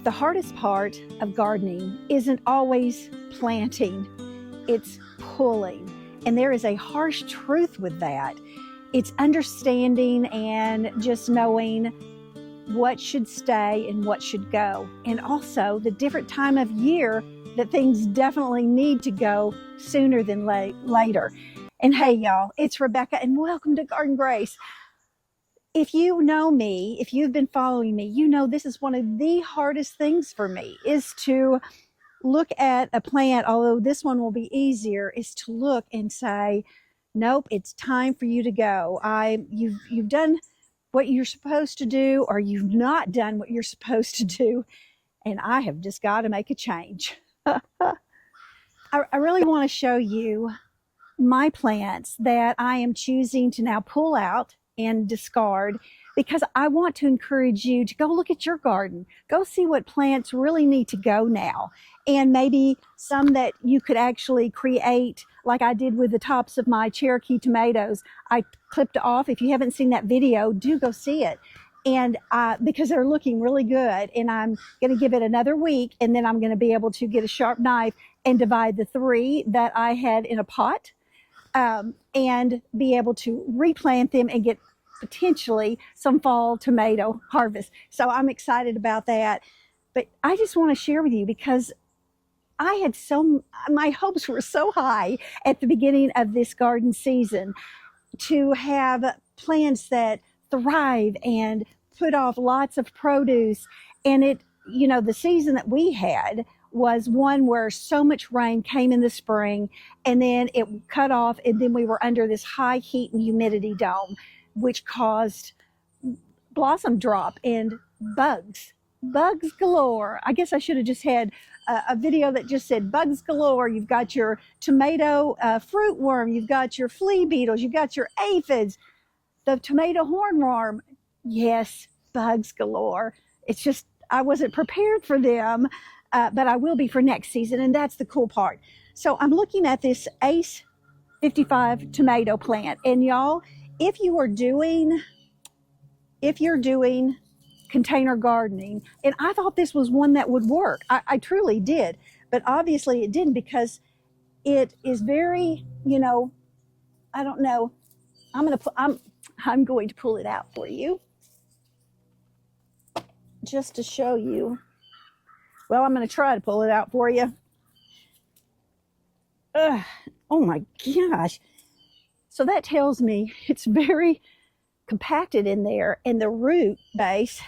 The hardest part of gardening isn't always planting, it's pulling. And there is a harsh truth with that. It's understanding and just knowing what should stay and what should go. And also the different time of year that things definitely need to go sooner than later. And hey y'all, it's Rebecca and welcome to Garden Grace. If you know me, if you've been following me, you know this is one of the hardest things for me, is to look at a plant, although this one will be easier, is to look and say, nope, it's time for you to go. You've done what you're supposed to do, or you've not done what you're supposed to do, and I have just got to make a change. I really want to show you my plants that I am choosing to now pull out and discard, because I want to encourage you to go look at your garden. Go see what plants really need to go now. And maybe some that you could actually create, like I did with the tops of my Cherokee tomatoes. I clipped off. If you haven't seen that video, do go see it. And because they're looking really good, and I'm going to give it another week, and then I'm going to be able to get a sharp knife and divide the 3 that I had in a pot, and be able to replant them and get potentially some fall tomato harvest. So I'm excited about that. But I just want to share with you, because I had my hopes were so high at the beginning of this garden season to have plants that thrive and put off lots of produce. And the season that we had was one where so much rain came in the spring, and then it cut off, and then we were under this high heat and humidity dome, which caused blossom drop and bugs galore. I guess I should have just had a video that just said bugs galore. You've got your tomato fruit worm, you've got your flea beetles, you've got your aphids, the tomato hornworm. Yes, bugs galore. It's just I wasn't prepared for them. But I will be for next season, and that's the cool part. So I'm looking at this Ace 55 tomato plant, and y'all, if you're doing container gardening, and I thought this was one that would work. I truly did, but obviously it didn't, because it is very, I don't know. I'm going to pull it out for you just to show you. Well, I'm going to try to pull it out for you. Oh my gosh. So that tells me it's very compacted in there, and the root base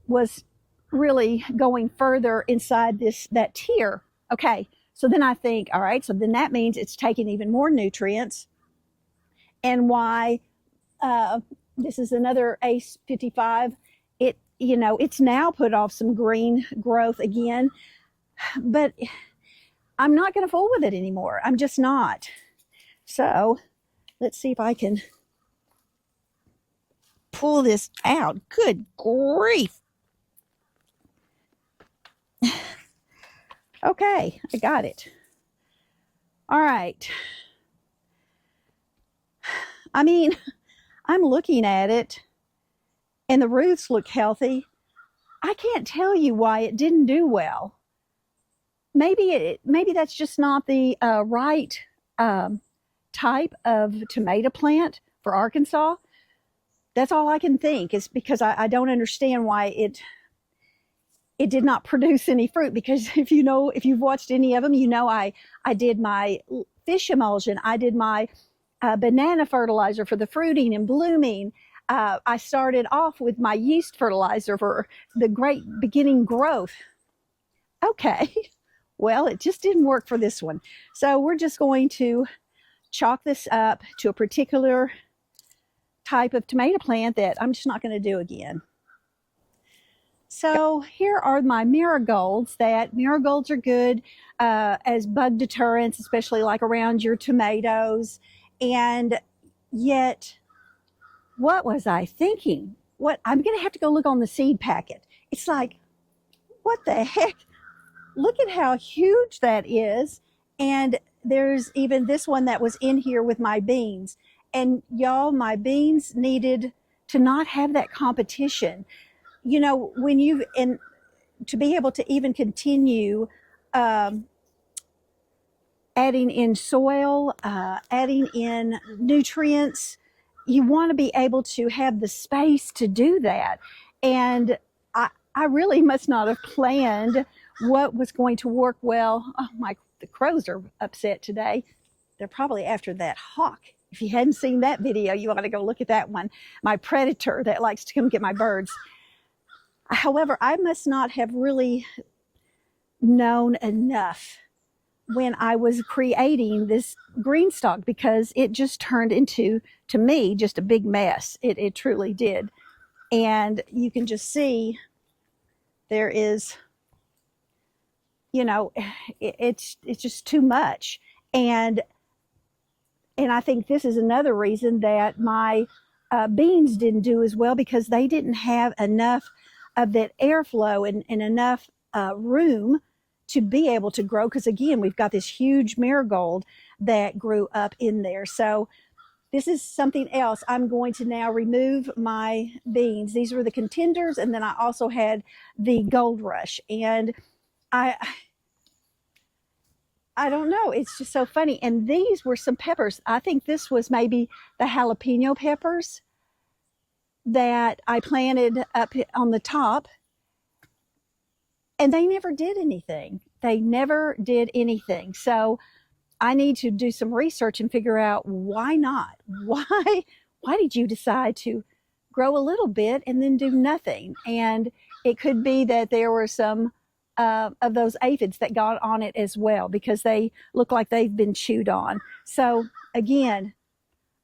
was really going further inside that tier. Okay, so then I think, all right, so then that means it's taking even more nutrients. And why this is another Ace 55. It's now put off some green growth again, but I'm not going to fool with it anymore. I'm just not. So let's see if I can pull this out. Good grief. Okay, I got it. All right. I mean, I'm looking at it, and the roots look healthy. I can't tell you why it didn't do well. Maybe that's just not the right type of tomato plant for Arkansas. That's all I can think, is because I don't understand why it did not produce any fruit. Because if you've watched any of them, I did my fish emulsion. I did my banana fertilizer for the fruiting and blooming. I started off with my yeast fertilizer for the great beginning growth. Okay, well, it just didn't work for this one. So we're just going to chalk this up to a particular type of tomato plant that I'm just not going to do again. So here are my marigolds. Marigolds are good as bug deterrents, especially like around your tomatoes. And yet, what was I thinking? I'm going to have to go look on the seed packet. It's like, what the heck? Look at how huge that is. And there's even this one that was in here with my beans. And y'all, my beans needed to not have that competition. When to be able to even continue adding in soil, adding in nutrients, you want to be able to have the space to do that. And I really must not have planned what was going to work well. Oh the crows are upset today. They're probably after that hawk. If you hadn't seen that video, you ought to go look at that one. My predator that likes to come get my birds. However, I must not have really known enough when I was creating this GreenStalk, because it just turned into, to me, just a big mess. It truly did. And you can just see there is, it's just too much. And I think this is another reason that my beans didn't do as well, because they didn't have enough of that airflow and enough room to be able to grow. Because again, we've got this huge marigold that grew up in there. So this is something else. I'm going to now remove my beans. These were the contenders, and then I also had the Gold Rush. And I don't know. It's just so funny. And these were some peppers. I think this was maybe the jalapeno peppers that I planted up on the top. And they never did anything. They never did anything. So I need to do some research and figure out why not. Why did you decide to grow a little bit and then do nothing? And it could be that there were some of those aphids that got on it as well, because they look like they've been chewed on. So again,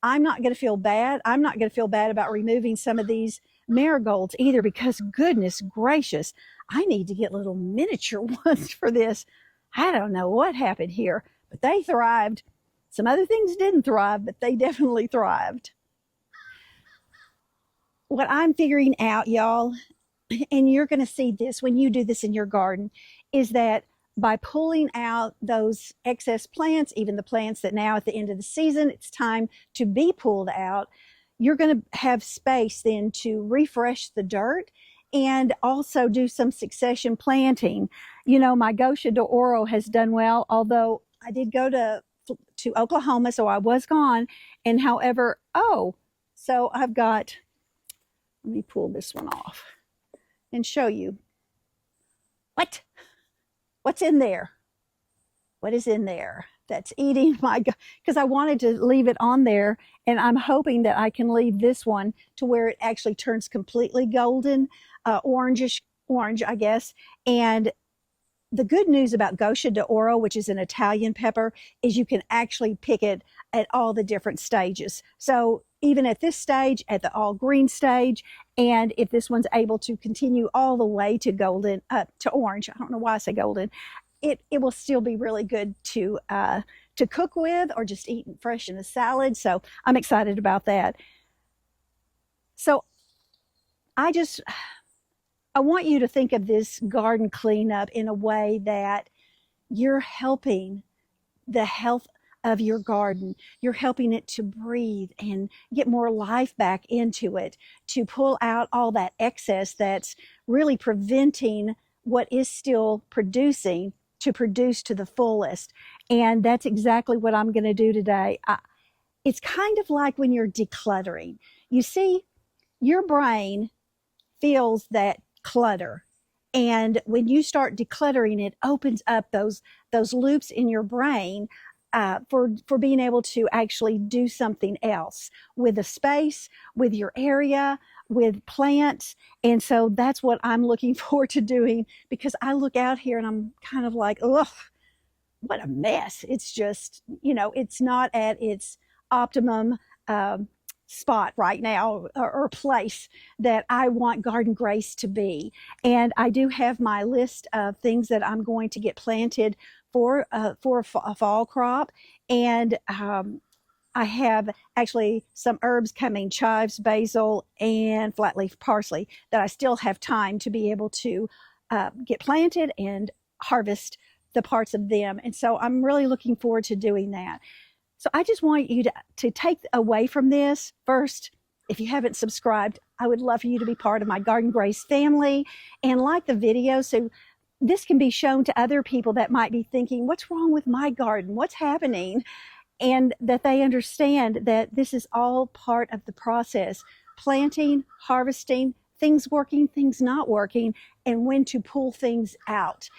I'm not going to feel bad. I'm not going to feel bad about removing some of these marigolds either, because goodness gracious, I need to get little miniature ones for this. I don't know what happened here, but they thrived. Some other things didn't thrive, but they definitely thrived. What I'm figuring out, y'all, and you're going to see this when you do this in your garden, is that by pulling out those excess plants, even the plants that now at the end of the season, it's time to be pulled out, you're going to have space then to refresh the dirt and also do some succession planting. My Gosha de Oro has done well, although I did go to Oklahoma, so I was gone. And however, so I've got, let me pull this one off and show you. What's in there? What is in there that's eating my, because I wanted to leave it on there, and I'm hoping that I can leave this one to where it actually turns completely golden, orange, I guess. And the good news about Gosha de Oro, which is an Italian pepper, is you can actually pick it at all the different stages. So even at this stage, at the all green stage, and if this one's able to continue all the way to golden, to orange, I don't know why I say golden, it will still be really good to cook with, or just eat fresh in a salad. So I'm excited about that. So I want you to think of this garden cleanup in a way that you're helping the health of your garden. You're helping it to breathe and get more life back into it, to pull out all that excess that's really preventing what is still producing to produce to the fullest. And that's exactly what I'm going to do today. It's kind of like when you're decluttering. You see, your brain feels that clutter. And when you start decluttering, it opens up those loops in your brain for being able to actually do something else with the space, with your area, with plants. And so that's what I'm looking forward to doing, because I look out here and I'm kind of like, ugh, what a mess. It's just, it's not at its optimum spot right now, or place that I want Garden Grace to be. And I do have my list of things that I'm going to get planted for a fall crop. And I have actually some herbs coming, chives, basil, and flatleaf parsley, that I still have time to be able to get planted and harvest the parts of them. And so I'm really looking forward to doing that. So I just want you to take away from this, first, If you haven't subscribed, I would love for you to be part of my Garden Grace family and like the video so this can be shown to other people that might be thinking, what's wrong with my garden? What's happening? And that they understand that this is all part of the process. Planting, harvesting, things working, things not working, and when to pull things out.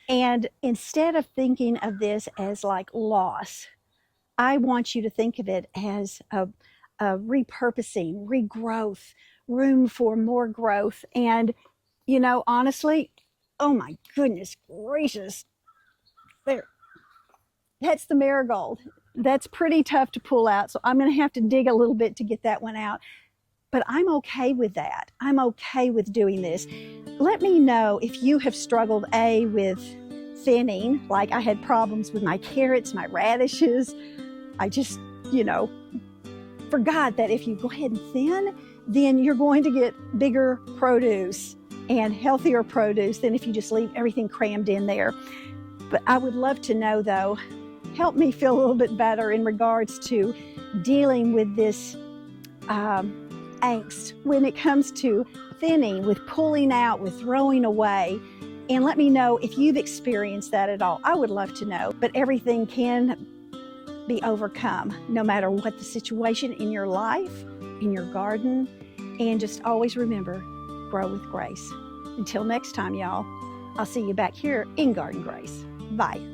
And instead of thinking of this as like loss, I want you to think of it as a repurposing, regrowth, room for more growth. And, you know, honestly, oh my goodness gracious, there, that's the marigold. That's pretty tough to pull out, so I'm going to have to dig a little bit to get that one out. But I'm okay with that. I'm okay with doing this. Let me know if you have struggled, with thinning, like I had problems with my carrots, my radishes. I just, you know, forgot that if you go ahead and thin, then you're going to get bigger produce and healthier produce than if you just leave everything crammed in there. But I would love to know, though, help me feel a little bit better in regards to dealing with this angst when it comes to thinning, with pulling out, with throwing away. And let me know if you've experienced that at all. I would love to know. But everything can be overcome, no matter what the situation in your life, in your garden. And just always remember, grow with grace. Until next time, y'all, I'll see you back here in Garden Grace. Bye.